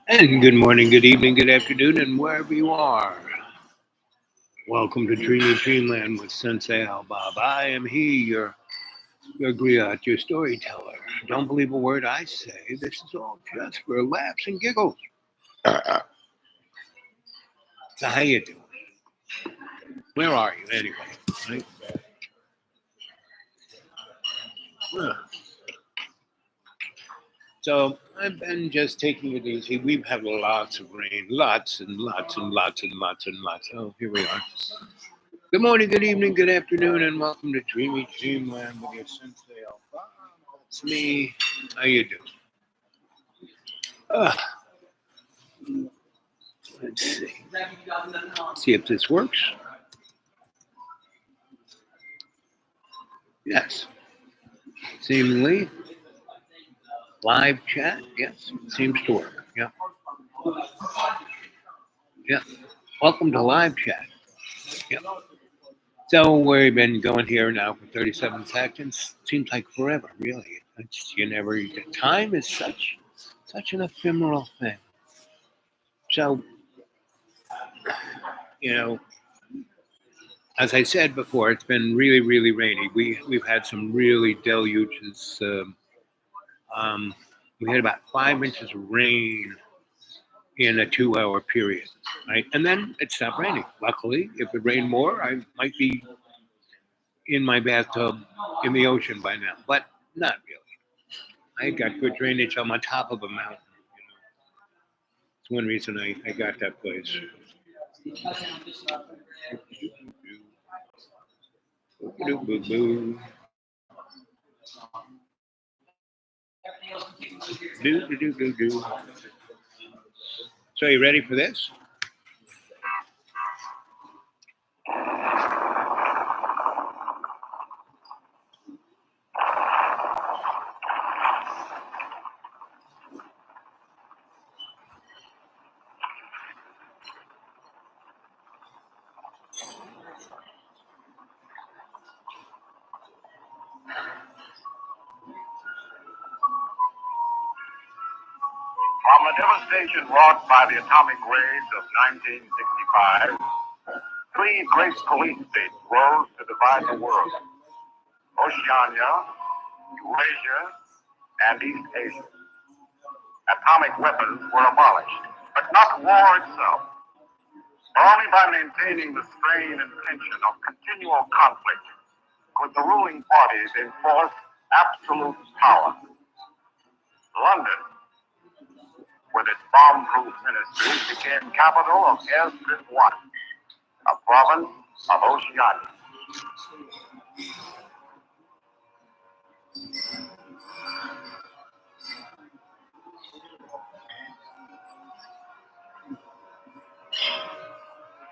And good morning, good evening, good afternoon, and wherever you are. Welcome to Dreamy Dreamland with Sensei Al Bob. I am he, your griot, your storyteller. Don't believe a word I say. This is all just for laughs and giggles. So how you doing? Where are you anyway? Right? Huh. So I've been just taking it easy. We've had lots of rain, lots and lots and lots and lots and lots. Oh, here we are. Good morning, good evening, good afternoon, and welcome to Dreamy Dreamland with your Sensei Al Bob. It's me. How you doing? Uh, let's see. See if this works. Yes. Seemingly. Live chat. Yes. Seems to work. Yeah. Yeah. Welcome to live chat. Yeah. So we've been going here now for 37 seconds. Seems like forever, really. Time is such an ephemeral thing. So, you know, as I said before, it's been really, really rainy. We've had some really deluges. Um, we had about 5 inches of rain in a 2 hour period, right? And then it stopped raining. Luckily, if it rained more, I might be in my bathtub in the ocean by now, but not really. I got good drainage on my top of a mountain. It's one reason I got that place. So you ready for this? From the devastation wrought by the atomic rays of 1965, three great police states rose to divide the world: Oceania, Eurasia, and East Asia. Atomic weapons were abolished, but not war itself. Only by maintaining the strain and tension of continual conflict could the ruling parties enforce absolute power. London, with its bomb-proof ministries, became capital of Airstrip 1, a province of Oceania.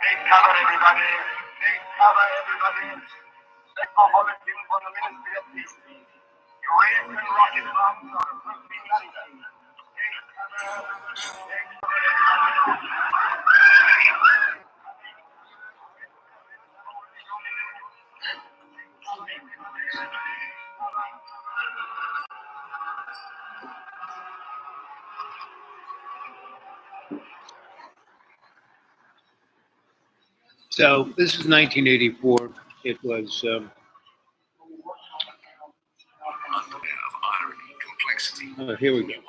Take cover, everybody. Take cover, everybody. Special bulletin from the Ministry of Peace. Eurasian rocket bombs are approaching London. Take cover. Take cover, everybody. So this is 1984. It was Of irony, complexity. here we go.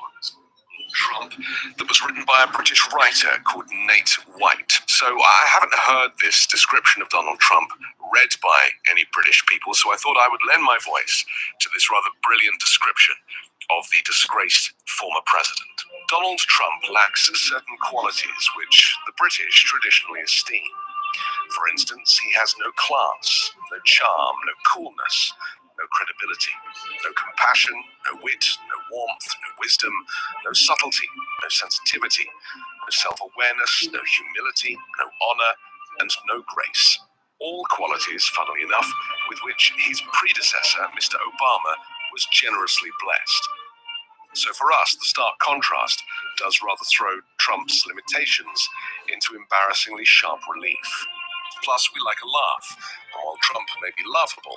Trump, that was written by a British writer called Nate White. So I haven't heard this description of Donald Trump read by any British people, so I thought I would lend my voice to this rather brilliant description of the disgraced former president. Donald Trump lacks certain qualities which the British traditionally esteem. For instance, he has no class, no charm, no coolness, no credibility, no compassion, no wit, no warmth, no wisdom, no subtlety, no sensitivity, no self-awareness, no humility, no honor, and no grace. All qualities, funnily enough, with which his predecessor, Mr. Obama, was generously blessed. So for us, the stark contrast does rather throw Trump's limitations into embarrassingly sharp relief. Plus, we like a laugh, and while Trump may be laughable,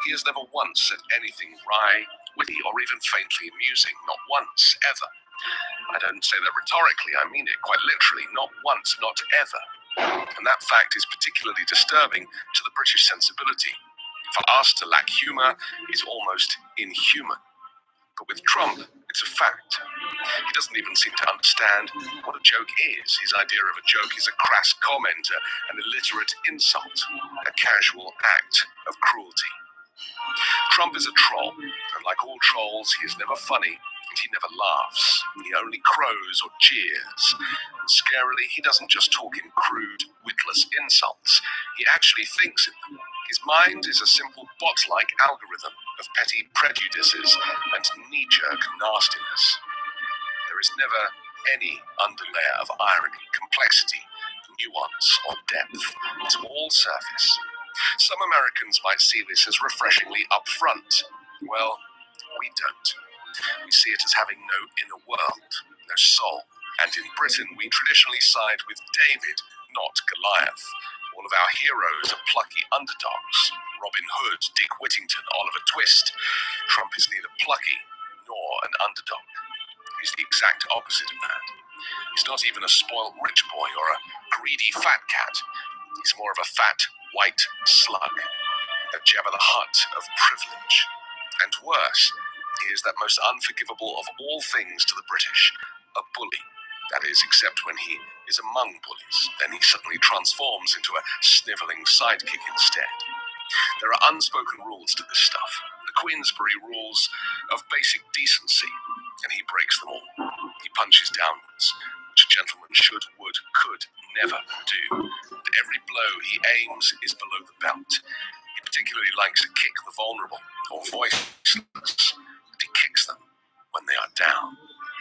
he has never once said anything wry, witty, or even faintly amusing. Not once, ever. I don't say that rhetorically, I mean it quite literally, not once, not ever. And that fact is particularly disturbing to the British sensibility. For us to lack humour is almost inhuman. But with Trump, it's a fact. He doesn't even seem to understand what a joke is. His idea of a joke is a crass comment, an illiterate insult, a casual act of cruelty. Trump is a troll, and like all trolls, he is never funny, and he never laughs. He only crows or jeers. And scarily, he doesn't just talk in crude, witless insults. He actually thinks in them. His mind is a simple bot-like algorithm of petty prejudices and knee-jerk nastiness. There is never any underlayer of irony, complexity, nuance, or depth. It's all surface. Some Americans might see this as refreshingly upfront. Well, we don't. We see it as having no inner world, no soul. And in Britain, we traditionally side with David, not Goliath. All of our heroes are plucky underdogs. Robin Hood, Dick Whittington, Oliver Twist. Trump is neither plucky nor an underdog. He's the exact opposite of that. He's not even a spoiled rich boy or a greedy fat cat. He's more of a fat, white slug, a Jabba the Hutt of privilege. And worse, he is that most unforgivable of all things to the British, a bully. That is, except when he is among bullies. Then he suddenly transforms into a snivelling sidekick instead. There are unspoken rules to this stuff. The Queensberry rules of basic decency, and he breaks them all. He punches downwards, which a gentleman should, would, could never do. And every blow he aims is below the belt. He particularly likes to kick the vulnerable, or voiceless, and he kicks them when they are down.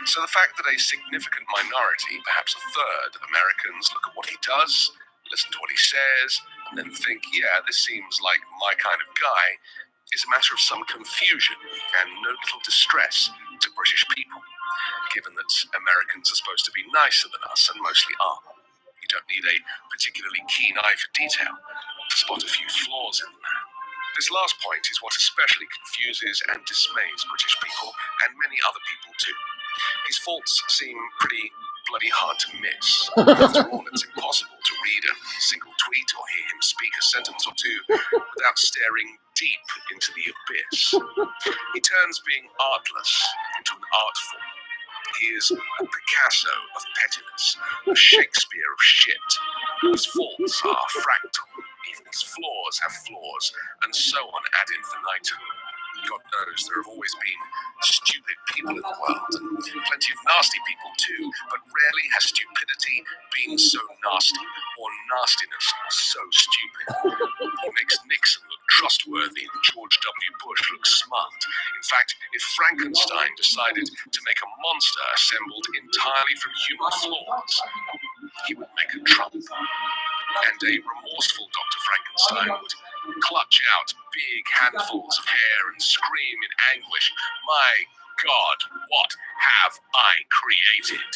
So the fact that a significant minority, perhaps a third of Americans, look at what he does, listen to what he says, and then think, yeah, this seems like my kind of guy, is a matter of some confusion and no little distress to British people, given that Americans are supposed to be nicer than us and mostly are. You don't need a particularly keen eye for detail to spot a few flaws in the man. This last point is what especially confuses and dismays British people, and many other people too. His faults seem pretty bloody hard to miss. After all, it's impossible to read a single tweet or hear him speak a sentence or two without staring deep into the abyss. He turns being artless into an art form. He is a Picasso of pettiness, a Shakespeare of shit. His faults are fractal. Even his flaws have flaws, and so on ad infinitum. God knows there have always been stupid people in the world, and plenty of nasty people too, but rarely has stupidity been so nasty, or nastiness so stupid. He makes Nixon look trustworthy and George W. Bush look smart. In fact, if Frankenstein decided to make a monster assembled entirely from human flaws, he would make a Trump. And a remorseful Dr. Frankenstein would clutch out big handfuls of hair and scream in anguish, "My God, what have I created?"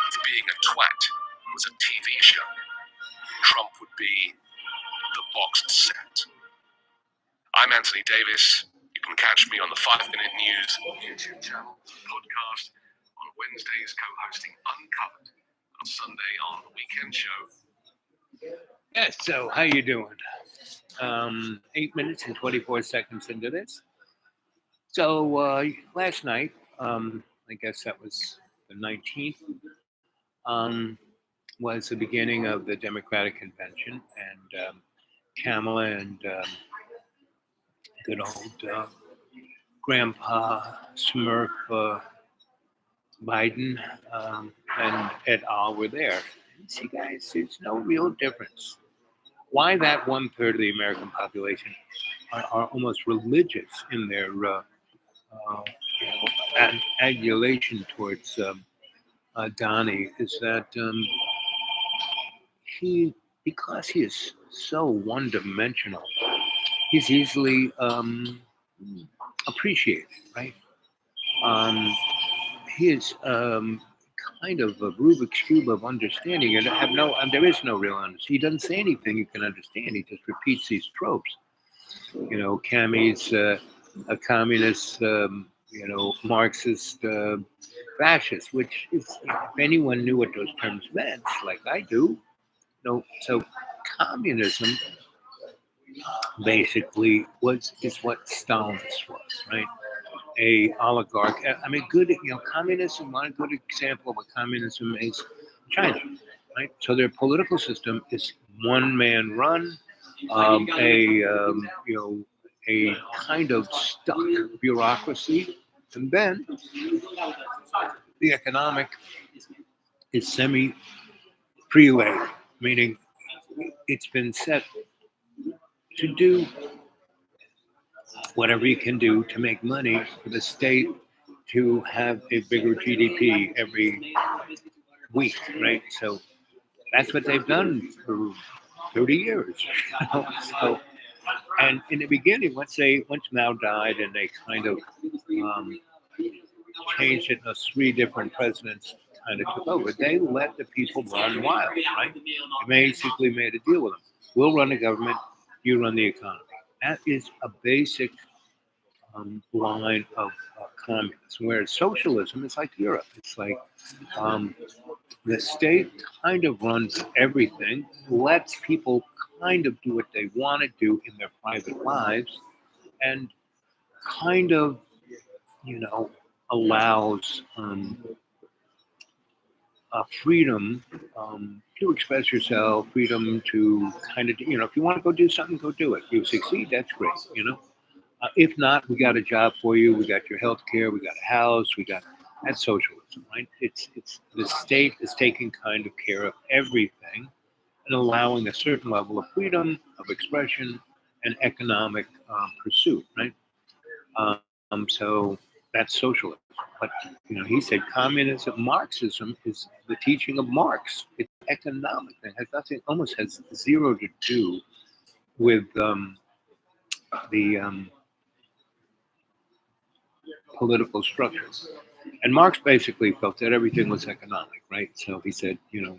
If being a twat was a TV show, Trump would be the boxed set. I'm Anthony Davis. You can catch me on the 5-Minute News YouTube channel, podcast, on Wednesdays co-hosting Uncovered, on Sunday on the Weekend Show. Yes, so how you doing? 8 minutes and 24 seconds into this. So last night, I guess that was the 19th, was the beginning of the Democratic Convention, and Kamala and good old Grandpa Smurf Biden and et al. Were there. See, guys, there's no real difference. Why that 1/3 of the American population are almost religious in their adulation towards Donnie is that because he is so one-dimensional, he's easily appreciated, right? He is kind of a Rubik's Cube of understanding, and there is no real understanding. He doesn't say anything you can understand. He just repeats these tropes. You know, Cammy's a communist Marxist fascist, which is, if anyone knew what those terms meant, like I do, so communism basically is what Stalinist was, right? A oligarch. I mean, good. Communism. One good example of what communism is China, right? So their political system is one man run, a kind of stuck bureaucracy, and then the economic is semi prelay, meaning it's been set to do whatever you can do to make money for the state to have a bigger GDP every week, right? So that's what they've done for 30 years. So, and in the beginning, once Mao died and they kind of um, changed it, those three different presidents kind of took over, they let the people run wild, right? They basically made a deal with them. We'll run the government, you run the economy. That is a basic line of communism, whereas socialism is like Europe. It's like um, the state kind of runs everything, lets people kind of do what they want to do in their private lives, and kind of, you know, allows freedom to express yourself, freedom to kind of, if you want to go do something, go do it. You succeed, that's great. If not, we got a job for you. We got your health care. We got a house. That's socialism, right? It's the state is taking kind of care of everything and allowing a certain level of freedom of expression and economic pursuit, right? So that's socialism. But he said communism, Marxism is the teaching of Marx. It's economic. It has nothing, almost has zero to do with the political structure. And Marx basically felt that everything was economic, right? So he said, you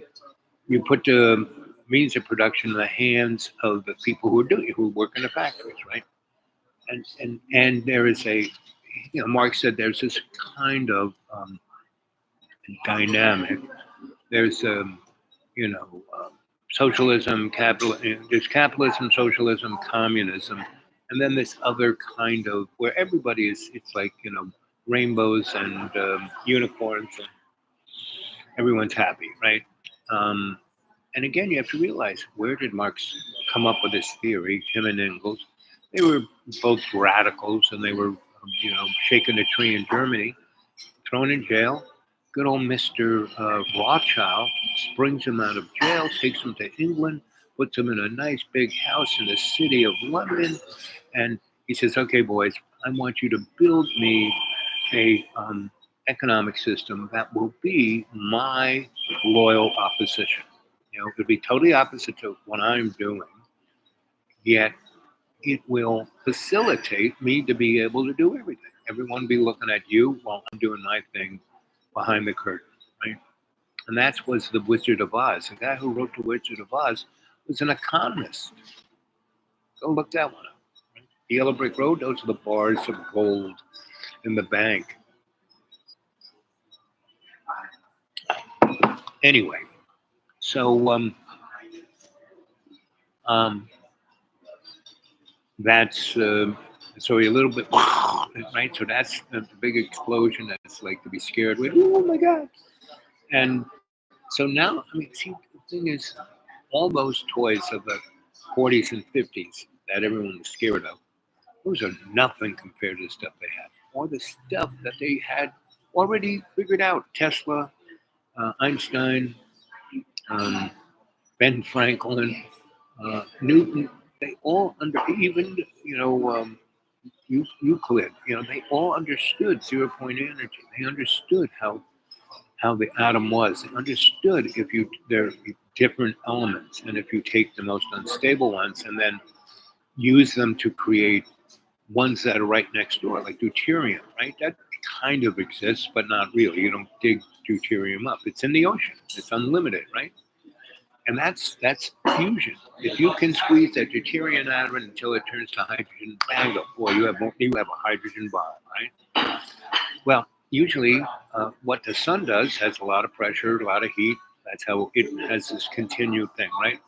put the means of production in the hands of the people who work in the factories, right? And there is Marx said there's this kind of dynamic. There's socialism, there's capitalism, socialism, communism, and then this other kind of where everybody it's like rainbows and unicorns and everyone's happy, right? Um, and again, you have to realize, where did Marx come up with this theory? Him and Engels, they were both radicals, and they were shaking a tree in Germany, thrown in jail. Good old Mr. Rothschild springs him out of jail, takes him to England, puts him in a nice big house in the city of London, and he says, "Okay, boys, I want you to build me a economic system that will be my loyal opposition. It'll be totally opposite to what I'm doing, yet it will facilitate me to be able to do everything. Everyone will be looking at you while I'm doing my thing behind the curtain, right?" And that was the Wizard of Oz. The guy who wrote the Wizard of Oz was an economist. Go look that one up. Right? The Yellow Brick Road, those are the bars of gold in the bank. Anyway, so that's so a little bit right. So that's the big explosion. That's like to be scared with. Oh my God! And so now, I mean, see, the thing is, all those toys of the 40s and 50s that everyone was scared of, those are nothing compared to the stuff they had, or the stuff that they had already figured out. Tesla, Einstein, Ben Franklin, Newton. They all even Euclid. They all understood zero-point energy. They understood how the atom was. They understood there are different elements, and if you take the most unstable ones and then use them to create ones that are right next door, like deuterium, right? That kind of exists, but not really. You don't dig deuterium up. It's in the ocean. It's unlimited, right? And that's fusion. If you can squeeze that deuterium out of it until it turns to hydrogen, bang, boy, you have a hydrogen bomb, right? Well, usually what the sun does has a lot of pressure, a lot of heat. That's how it has this continued thing, right?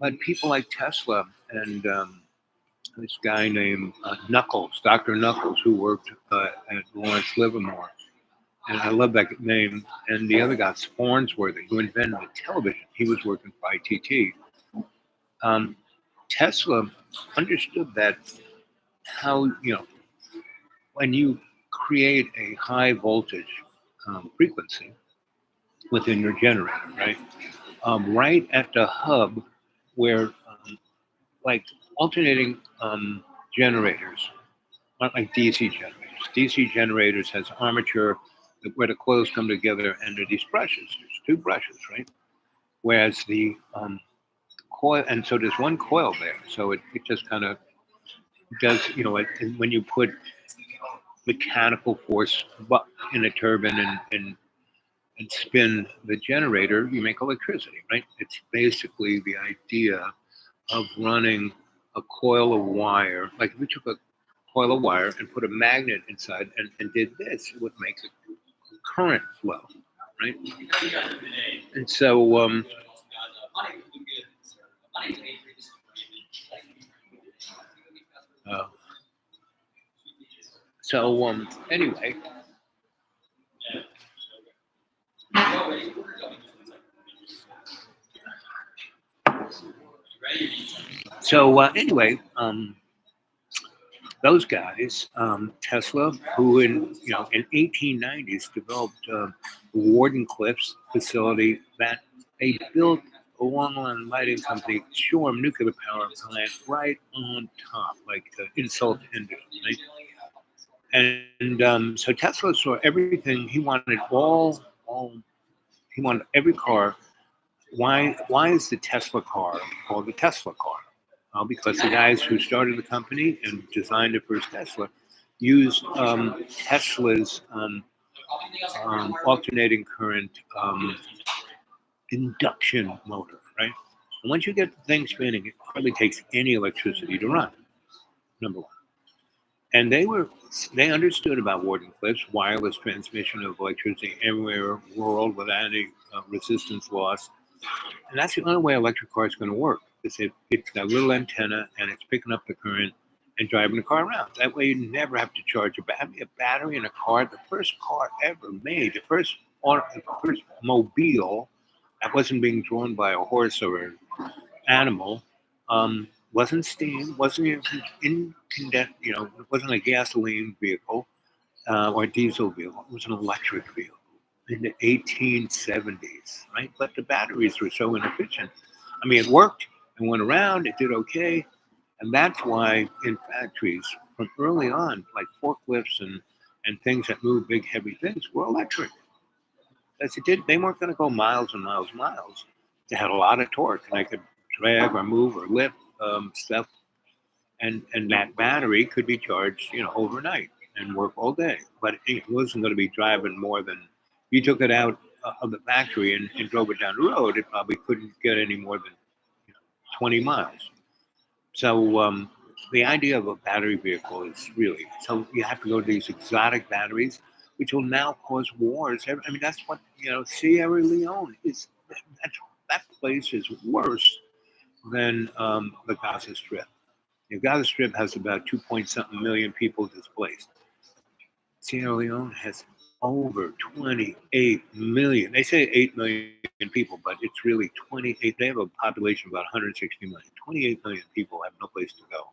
But people like Tesla and this guy named Knuckles, Dr. Knuckles, who worked at Lawrence Livermore, and I love that name. And the other guy, Farnsworthy, who invented the television. He was working for ITT. Um, Tesla understood that how, when you create a high voltage frequency within your generator, right? Right at the hub where, like alternating generators, not like DC generators. DC generators has armature where the coils come together and there are these brushes. There's two brushes, right? Whereas the coil, and so there's one coil there. So it just kind of does, when you put mechanical force in a turbine and spin the generator, you make electricity, right? It's basically the idea of running a coil of wire. Like if we took a coil of wire and put a magnet inside and did this, it would make a current flow, right? And so, uh, anyway, those guys, Tesla, who in 1890s developed Wardenclyffe's facility that they built a long-line lighting company, Shoreham nuclear power plant, right on top, like insult to industry, right? And so Tesla saw everything. He wanted all. He wanted every car. Why is the Tesla car called the Tesla car? Well, because the guys who started the company and designed the first Tesla used Tesla's alternating current induction motor, right? And once you get the thing spinning, it hardly takes any electricity to run. Number one. And they understood about Wardenclyffe's wireless transmission of electricity everywhere in the world without any resistance loss. And that's the only way electric car is going to work. Is it's got a little antenna and it's picking up the current and driving the car around. That way you never have to charge a battery. A battery in a car, the first car ever made, the first mobile that wasn't being drawn by a horse or an animal, wasn't steam, wasn't it wasn't a gasoline vehicle or a diesel vehicle. It was an electric vehicle in the 1870s, right? But the batteries were so inefficient. I mean, it worked and went around, it did okay. And that's why in factories from early on, like forklifts and things that move big, heavy things were electric. As it did, they weren't going to go miles and miles and miles. They had a lot of torque and they could drag or move or lift stuff. And that battery could be charged, overnight and work all day. But it wasn't going to be driving more than, you took it out of the factory and drove it down the road, it probably couldn't get any more than 20 miles. So the idea of a battery vehicle is really, so you have to go to these exotic batteries, which will now cause wars. I mean, that's what, Sierra Leone is, that place is worse than the Gaza Strip. The Gaza Strip has about 2 point something million people displaced. Sierra Leone has over 28 million. They say 8 million people, but it's really 28. They have a population of about 160 million. 28 million people have no place to go.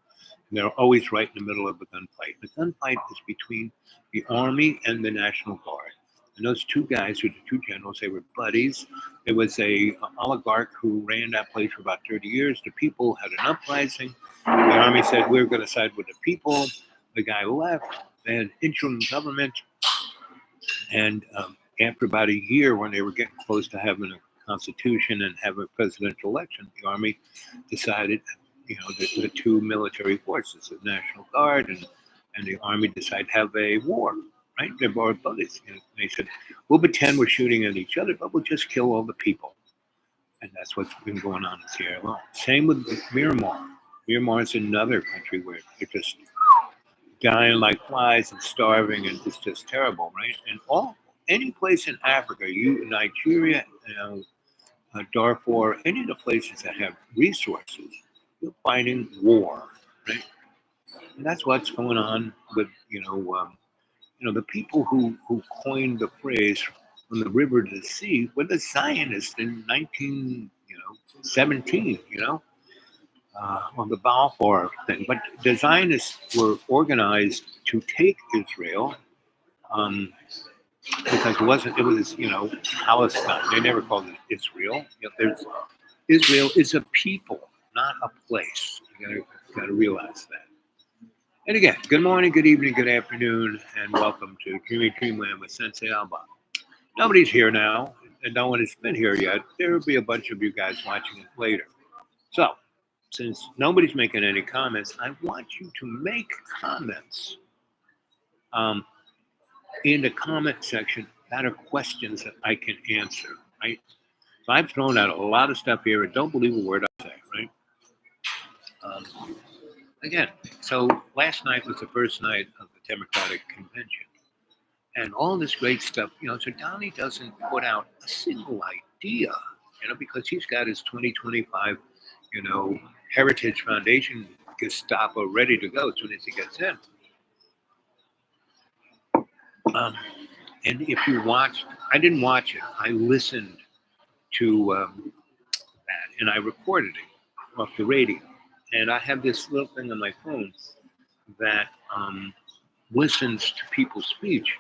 And they're always right in the middle of a gunfight. The gunfight is between the army and the National Guard. And those two guys, who are the two generals, they were buddies. There was a oligarch who ran that place for about 30 years. The people had an uprising. The army said, we're going to side with the people. The guy left. They had interim government. And after about a year, when they were getting close to having a constitution and having a presidential election, the army decided, the two military forces, the National Guard and the army, decided to have a war. Right? They're both buddies. They said, we'll pretend we're shooting at each other, but we'll just kill all the people. And that's what's been going on in Sierra Leone. Same with Myanmar. Myanmar is another country where they're just dying like flies and starving, and it's just terrible, right? And any place in Africa, Nigeria, Darfur, any of the places that have resources, you're fighting war, right? And that's what's going on with the people who coined the phrase "from the river to the sea" were the Zionists in 1917. On the Balfour thing, but the Zionists were organized to take Israel. Um, because it was Palestine. They never called it Israel. Israel is a people, not a place. You gotta realize that. And again, good morning, good evening, good afternoon, and welcome to Dreamy Dreamland with Sensei Alba. Nobody's here now, and no one has been here yet. There will be a bunch of you guys watching it later. So, since nobody's making any comments, I want you to make comments in the comment section that are questions that I can answer, right? So I've thrown out a lot of stuff here and don't believe a word I say, right? Again, so last night was the first night of the Democratic Convention. And all this great stuff, so Donnie doesn't put out a single idea, because he's got his 2025, Heritage Foundation Gestapo ready to go as soon as he gets in. And if you watched, I didn't watch it, I listened to that and I recorded it off the radio. And I have this little thing on my phone that listens to people's speech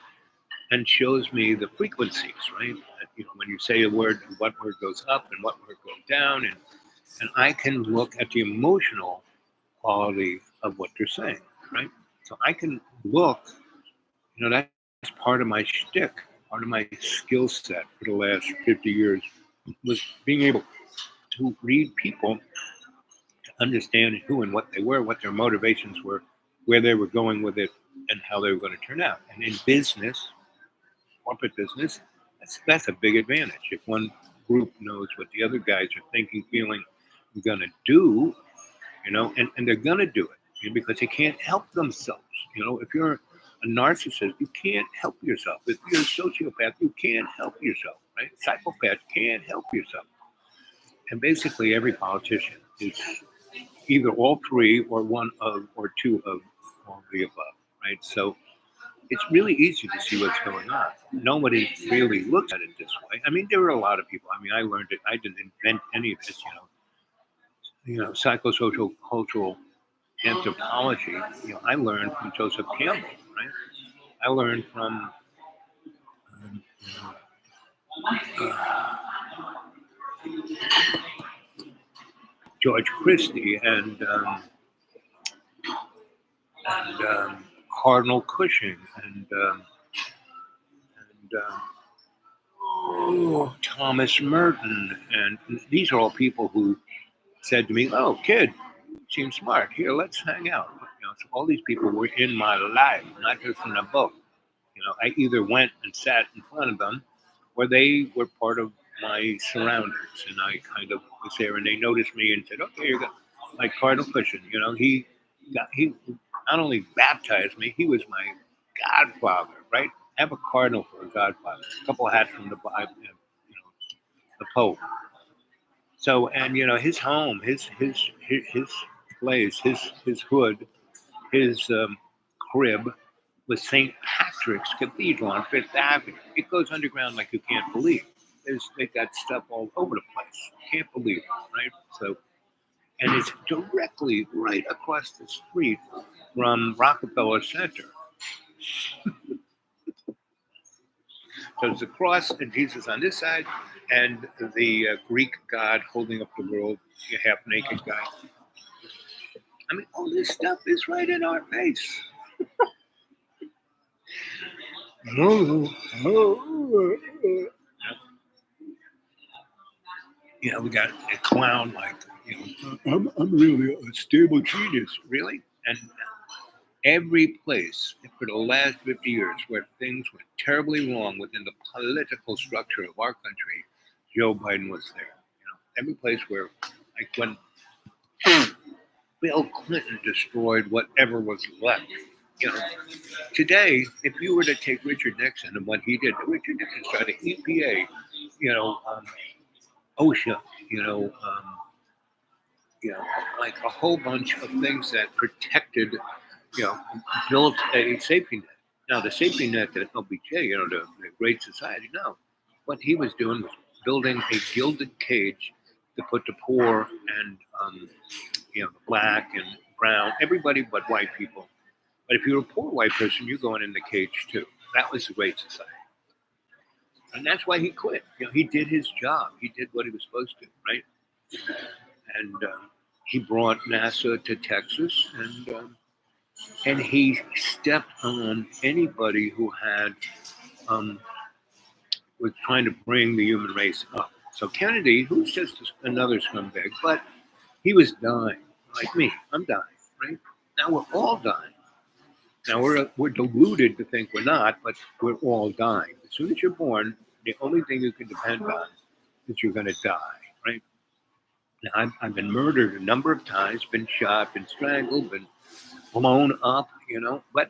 and shows me the frequencies, right? When you say a word, what word goes up and what word goes down, and I can look at the emotional quality of what they're saying, right? So I can look, that's part of my shtick, part of my skill set for the last 50 years was being able to read people, to understand who and what they were, what their motivations were, where they were going with it, and how they were going to turn out. And in business, corporate business, that's a big advantage. If one group knows what the other guys are thinking, feeling, going to do, and they're going to do it because they can't help themselves. If you're a narcissist, you can't help yourself. If you're a sociopath, you can't help yourself, right? Psychopath can't help yourself. And basically every politician is either all three or one of or two of all the above, right? So it's really easy to see what's going on. Nobody really looks at it this way. I mean, there were a lot of people. I mean, I learned it. I didn't invent any of this, psychosocial cultural anthropology. I learned from Joseph Campbell, right? I learned from George Christie and Cardinal Cushing and Thomas Merton, and these are all people who said to me, "Oh, kid, you seem smart. Here, let's hang out." So all these people were in my life, not just in a book. I either went and sat in front of them, or they were part of my surroundings, and I kind of was there, and they noticed me and said, "Okay, you're good." Like Cardinal Cushing, he not only baptized me, he was my godfather, right? I have a cardinal for a godfather, a couple of hats from the Bible, the Pope. So, and his home, his place, his hood, his crib was St. Patrick's Cathedral on Fifth Avenue. It goes underground like you can't believe. They got stuff all over the place. Can't believe it, right? So, and it's directly right across the street from Rockefeller Center. So it's the cross and Jesus on this side, and the Greek god holding up the world, a half-naked guy. I mean, all this stuff is right in our face. We got a clown like, I'm really a stable genius, really? And every place for the last 50 years where things went terribly wrong within the political structure of our country, Joe Biden was there. every place where, like when Bill Clinton destroyed whatever was left. You know, today, if you were to take Richard Nixon and what he did, Richard Nixon started EPA, you know, OSHA, you know, you know, like a whole bunch of things that protected, you know, built a safety net. Now, the safety net that LBJ, you know, the Great Society, no. What he was doing was building a gilded cage to put the poor and, you know, the black and brown, everybody but white people. But if you're a poor white person, you're going in the cage too. That was the Great Society. And that's why he quit. You know, he did his job. He did what he was supposed to, right? And he brought NASA to Texas, and he stepped on anybody who had was trying to bring the human race up. So Kennedy, who's just another scumbag, but he was dying, like me. I'm dying, right? Now we're all dying. Now we're deluded to think we're not, but we're all dying. As soon as you're born, the only thing you can depend on is you're going to die, right? Now I've been murdered a number of times, been shot, been strangled, been blown up, you know. But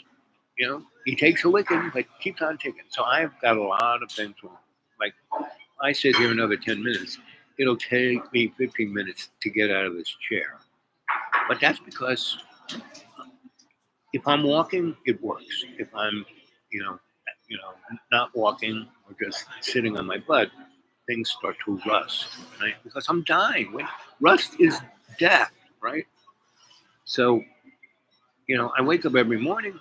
you know, he takes a licking, but keeps on ticking. So I've got a lot of things wrong. Like I sit here another 10 minutes, it'll take me 15 minutes to get out of this chair. But that's because if I'm walking, it works. If I'm, you know, not walking or just sitting on my butt, things start to rust, right? Because I'm dying. Rust is death, right? So, you know, I wake up every morning.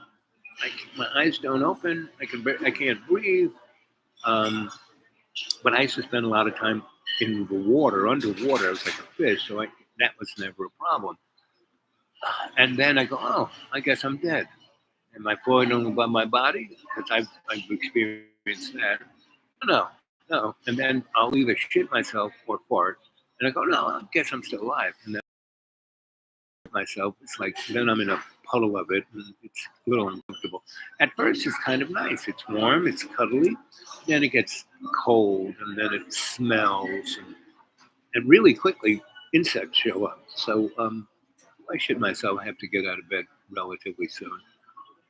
My eyes don't open. I can't breathe. But I used to spend a lot of time in the water, underwater. I was like a fish, so that was never a problem. And then I go, oh, I guess I'm dead. Am I floating above my body? Because I've experienced that. No, no. And then I'll either shit myself or fart. And I go, no, I guess I'm still alive. And then myself, it's like, then I'm in a puddle of it and it's a little uncomfortable. At first, it's kind of nice. It's warm, it's cuddly. Then it gets cold and then it smells. And really quickly, insects show up. So I shit myself. I have to get out of bed relatively soon.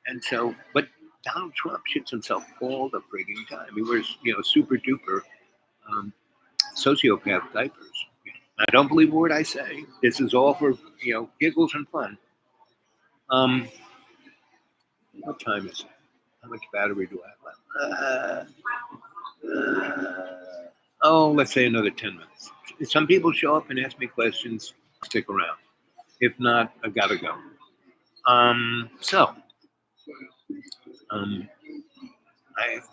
And so, but Donald Trump shits himself all the frigging time. He wears, you know, super duper um, sociopath diapers. I don't believe a word I say. This is all for, you know, giggles and fun. Um, what time is it? How much battery do I have left? Oh, let's say another 10 minutes. Some people show up and ask me questions. Stick around. If not, I've got to go. So,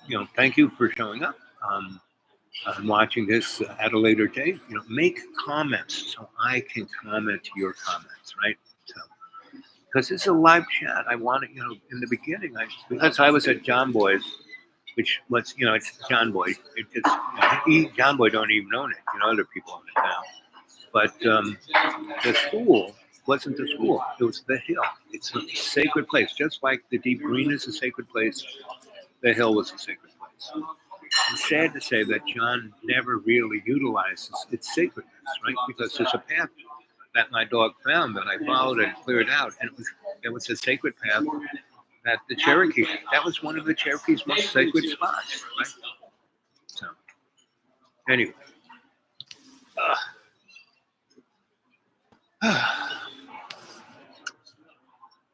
you know, thank you for showing up. I'm watching this at a later date. You know, make comments so I can comment to your comments, right? So, because it's a live chat, I want it. You know, in the beginning, because I was at John Boy's, which was, you know, it's John Boy. It just, you know, John Boy don't even own it. You know, other people own it now. But the school wasn't the school; it was the hill. It's a sacred place, just like the deep green is a sacred place. The hill was a sacred place. It's sad to say that John never really utilizes its sacredness, right? Because there's a path that my dog found that I followed and cleared out, and it was a sacred path that the Cherokee. That was one of the Cherokee's most sacred spots, right? So, anyway,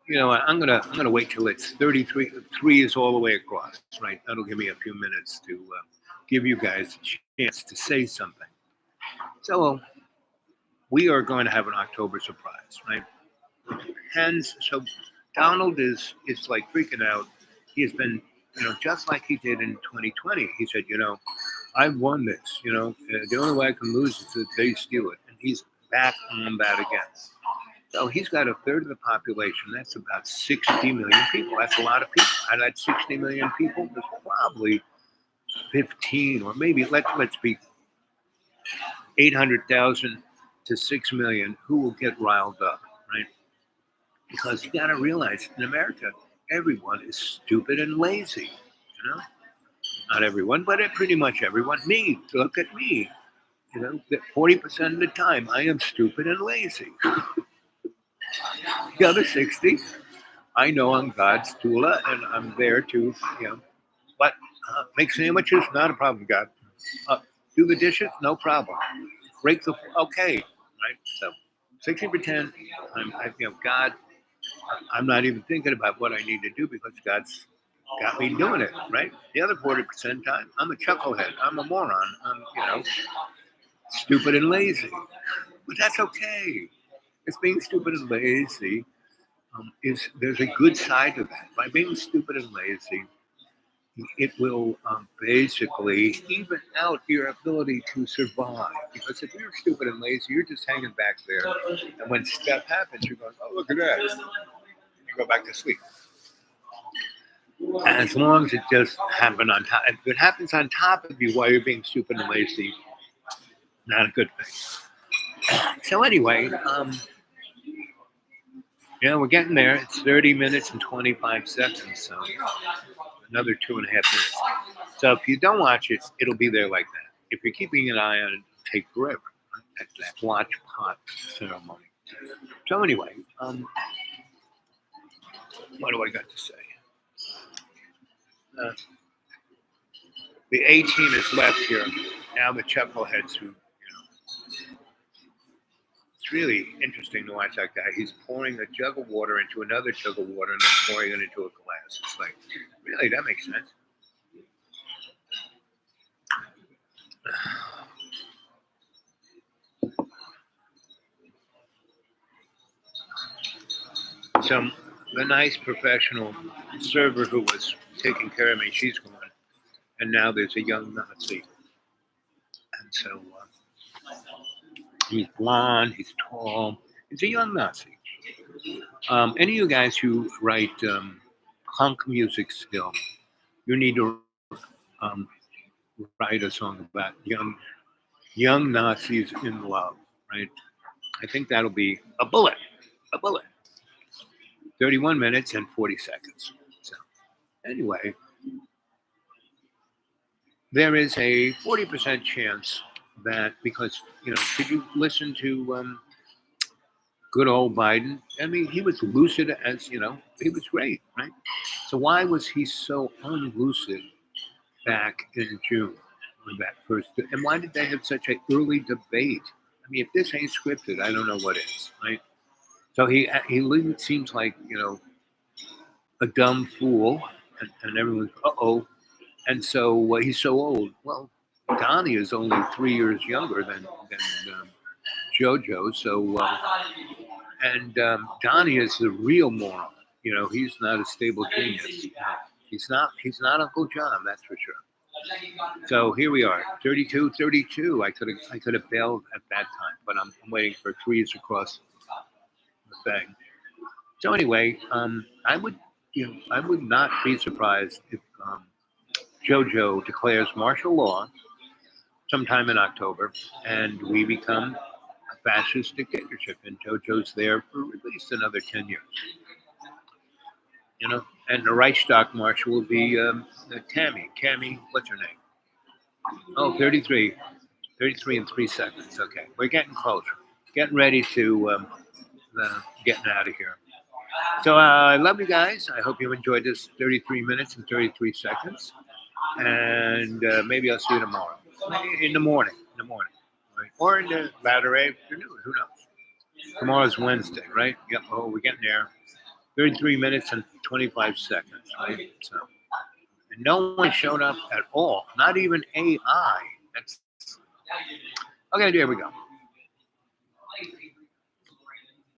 you know, I'm gonna wait till it's 33. 3 is all the way across, right? That'll give me a few minutes to give you guys a chance to say something. So we are going to have an October surprise, right? Hence, so Donald is like freaking out. He has been, you know, just like he did in 2020. He said, you know, I won this. You know, the only way I can lose is if they steal it, and he's back on that again. So he's got a third of the population. That's about 60 million people. That's a lot of people. Out of that 60 million people, there's probably 15 or maybe let's be 800,000 to 6 million who will get riled up, right? Because you got to realize in America, everyone is stupid and lazy. You know, not everyone, but pretty much everyone. Me, look at me. that 40% of the time I am stupid and lazy. The other 60, I know I'm God's tool and I'm there to, but make sandwiches, not a problem, God. Uh, do the dishes, no problem. Break the, okay, right? So 60%, God, I'm not even thinking about what I need to do because God's got me doing it, right? The other 40% time, I'm a chucklehead. I'm a moron. I'm, stupid and lazy. But that's okay. It's being stupid and lazy is there's a good side to that. By being stupid and lazy, it will basically even out your ability to survive. Because if you're stupid and lazy, you're just hanging back there, and when stuff happens, you're going, "Oh, look at that!" And you go back to sleep. And as long as it just happened on top, if it happens on top of you while you're being stupid and lazy, not a good thing. So anyway, we're getting there. It's 30 minutes and 25 seconds, so another 2.5 minutes. So if you don't watch it, it'll be there like that. If you're keeping an eye on it, it'll take forever. Right? That watch pot ceremony. So anyway, what do I got to say? The A team is left here. Now the chuckleheads who, it's really interesting to watch that guy. He's pouring a jug of water into another jug of water and then pouring it into a glass. It's like, really, that makes sense. So the nice professional server who was taking care of me, she's gone. And now there's a young Nazi. And so he's blonde, he's tall, he's a young Nazi. Any of you guys who write punk music still, you need to um, write a song about young Nazis in love, right? I think that'll be a bullet. 31 minutes and 40 seconds. So anyway, there is a 40% chance that because, did you listen to good old Biden? I mean, he was lucid as, he was great, right? So why was he so unlucid back in June when that first, and why did they have such an early debate? I mean, if this ain't scripted, I don't know what is, right? So he seems like, a dumb fool, and everyone's, uh-oh. And so he's so old. Well, Donnie is only 3 years younger than JoJo. So, Donnie is the real moron. He's not a stable genius. He's not. He's not Uncle John. That's for sure. So here we are, 32. I could have bailed at that time, but I'm waiting for threes across the thing. So anyway, I would not be surprised if JoJo declares martial law sometime in October, and we become a fascist dictatorship, and JoJo's there for at least another 10 years. And the Reichstag march will be Tammy. Tammy, what's her name? Oh, 33. 33 in 3 seconds. Okay, we're getting closer. Getting ready to getting out of here. So I love you guys. I hope you enjoyed this 33 minutes and 33 seconds. And maybe I'll see you tomorrow. In the morning. Right? Or in the latter afternoon. Who knows? Tomorrow's Wednesday, right? Yep. Oh, we're getting there. 33 minutes and 25 seconds, right? So, and no one showed up at all. Not even AI. That's okay. There we go.